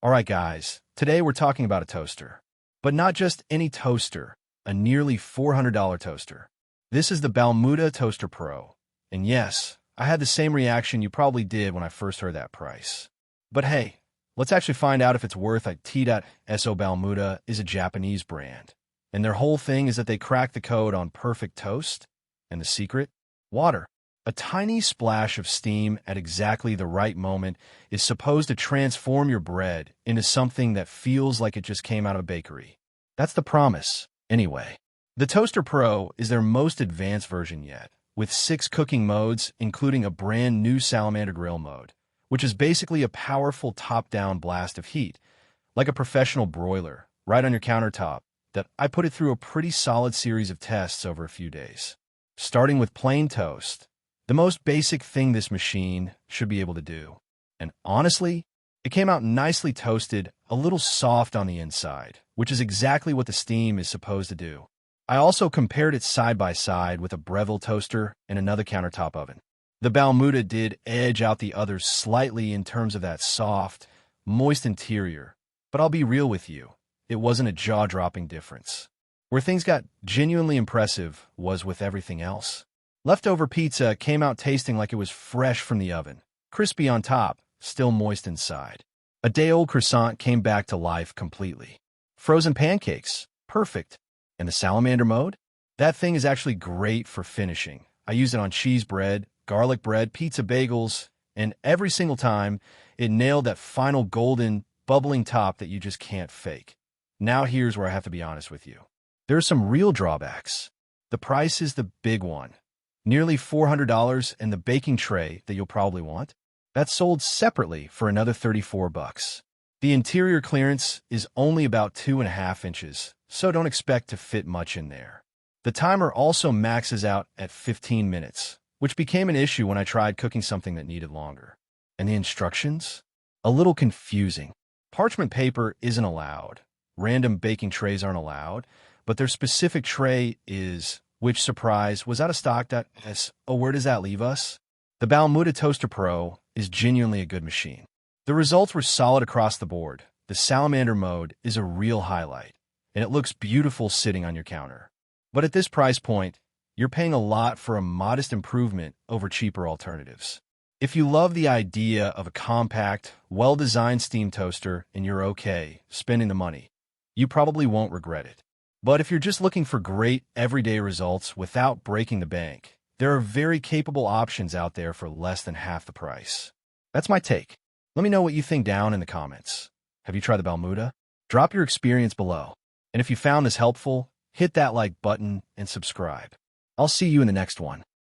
Alright guys, today we're talking about a toaster. But not just any toaster, a nearly $400 toaster. This is the Balmuda Toaster Pro. And yes, I had the same reaction you probably did when I first heard that price. But hey, let's actually find out if it's worth it. T.So Balmuda is a Japanese brand. And their whole thing is that they crack the code on perfect toast. And the secret? Water. A tiny splash of steam at exactly the right moment is supposed to transform your bread into something that feels like it just came out of a bakery. That's the promise, anyway. The Toaster Pro is their most advanced version yet, with 6 cooking modes, including a brand new Salamander Grill Mode, which is basically a powerful top-down blast of heat, like a professional broiler, right on your countertop, that I put it through a pretty solid series of tests over a few days. Starting with plain toast, the most basic thing this machine should be able to do. And honestly, it came out nicely toasted, a little soft on the inside, which is exactly what the steam is supposed to do. I also compared it side by side with a Breville toaster and another countertop oven. The Balmuda did edge out the others slightly in terms of that soft, moist interior, but I'll be real with you, it wasn't a jaw-dropping difference. Where things got genuinely impressive was with everything else. Leftover pizza came out tasting like it was fresh from the oven, crispy on top, still moist inside. A day-old croissant came back to life completely. Frozen pancakes, perfect. And the Salamander mode? That thing is actually great for finishing. I use it on cheese bread, garlic bread, pizza bagels, and every single time, it nailed that final golden, bubbling top that you just can't fake. Now here's where I have to be honest with you. There are some real drawbacks. The price is the big one. Nearly $400, and the baking tray that you'll probably want, that's sold separately for another $34. The interior clearance is only about 2.5 inches, so don't expect to fit much in there. The timer also maxes out at 15 minutes, which became an issue when I tried cooking something that needed longer. And the instructions? A little confusing. Parchment paper isn't allowed. Random baking trays aren't allowed, but their specific tray is, which, surprise, was out of stock. So where does that leave us? The Balmuda Toaster Pro is genuinely a good machine. The results were solid across the board. The Salamander mode is a real highlight, and it looks beautiful sitting on your counter. But at this price point, you're paying a lot for a modest improvement over cheaper alternatives. If you love the idea of a compact, well-designed steam toaster and you're okay spending the money, you probably won't regret it. But if you're just looking for great, everyday results without breaking the bank, there are very capable options out there for less than half the price. That's my take. Let me know what you think down in the comments. Have you tried the Balmuda? Drop your experience below. And if you found this helpful, hit that like button and subscribe. I'll see you in the next one.